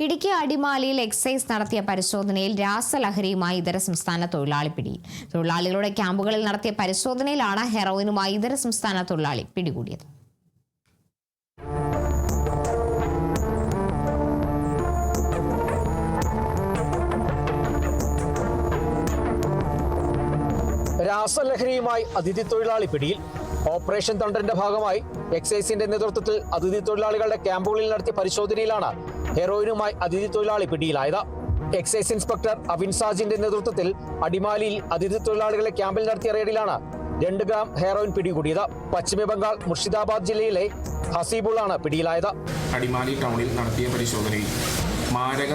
ഇടുക്കി അടിമാലിയിൽ എക്സൈസ് നടത്തിയ പരിശോധനയിൽ രാസലഹരിയുമായി ഇതര സംസ്ഥാന തൊഴിലാളി പിടിയിൽ. തൊഴിലാളികളുടെ ക്യാമ്പുകളിൽ നടത്തിയ പരിശോധനയിലാണ് ഹെറോയിനുമായി ഇതര സംസ്ഥാന തൊഴിലാളി പിടികൂടിയത്. രാസലഹരിയുമായി അതിഥി തൊഴിലാളി പിടിയിൽ. ഓപ്പറേഷൻ തണ്ടറിന്റെ ഭാഗമായി എക്സൈസിന്റെ നേതൃത്വത്തിൽ അതിഥി തൊഴിലാളികളുടെ ക്യാമ്പുകളിൽ നടത്തിയ പരിശോധനയിലാണ് ഹെറോയിനുമായി അതിഥി തൊഴിലാളി പിടിയിലായത്. എക്സൈസ് ഇൻസ്പെക്ടർ അവിൻ സാജിന്റെ നേതൃത്വത്തിൽ അടിമാലിയിൽ അതിഥി തൊഴിലാളികളെ ക്യാമ്പിൽ നടത്തിയ റെയ്ഡിലാണ് 2 ഗ്രാം ഹെറോയിൻ പിടികൂടിയത്. പശ്ചിമ ബംഗാൾ മുർഷിദാബാദ് ജില്ലയിലെ ഹസീബുള്ളാണ് പിടിയിലായത്. അടിമാലി ടൗണിൽ നടത്തിയ പരിശോധനയിൽ മാരക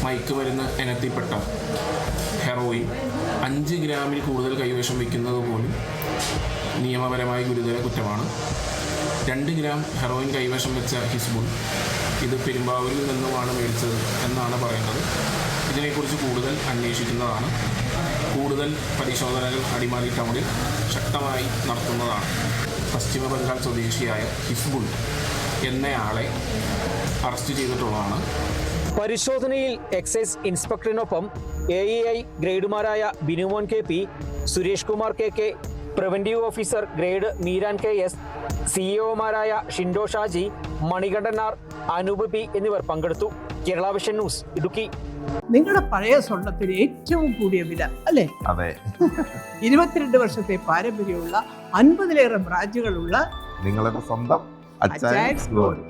മയക്കുമരുന്ന് ഇനത്തിൽപ്പെട്ട ഹെറോയിൻ 5 ഗ്രാമിൽ കൂടുതൽ കൈവശം വയ്ക്കുന്നത് പോലും നിയമപരമായി ഗുരുതര കുറ്റമാണ്. 2 ഗ്രാം ഹെറോയിൻ കൈവശം വെച്ച ഹിസ്ബുൾ ഇത് പെരുമ്പാവൂരിൽ നിന്നുമാണ് മേടിച്ചത് എന്നാണ് പറയുന്നത്. ഇതിനെക്കുറിച്ച് കൂടുതൽ അന്വേഷിക്കുന്നതാണ്. കൂടുതൽ പരിശോധനകൾ അടിമാലി ടൗണിൽ ശക്തമായി നടത്തുന്നതാണ്. പശ്ചിമ ബംഗാൾ സ്വദേശിയായ ഹിസ്ബുൾ എന്നയാളെ അറസ്റ്റ് ചെയ്തിട്ടുള്ളതാണ്. പരിശോധനയിൽ എക്സൈസ് ഇൻസ്പെക്ടറിനൊപ്പം AEI ഗ്രേഡുമാരായ Binumon KP, Suresh Kumar KK, preventive officer grade Meeran KS, CEO-മാരായ ഷിൻഡോ ഷാജി, മണികണ്ഠൻ R, അനൂപ് P എന്നിവർ പങ്കെടുത്തു. Kerala Vision news, Idukki. നിങ്ങളുടെ പഴയ സ്വർണത്തിന് ഏറ്റവും കൂടിയ വില അല്ലേ? അതെ. 22 വർഷത്തെ പാരമ്പര്യമുള്ള 50-ലേറെ ബ്രാഞ്ചുകളുള്ള നിങ്ങളുടെ സ്വന്തം അച്ചായൻസ് ഗോൾഡ്.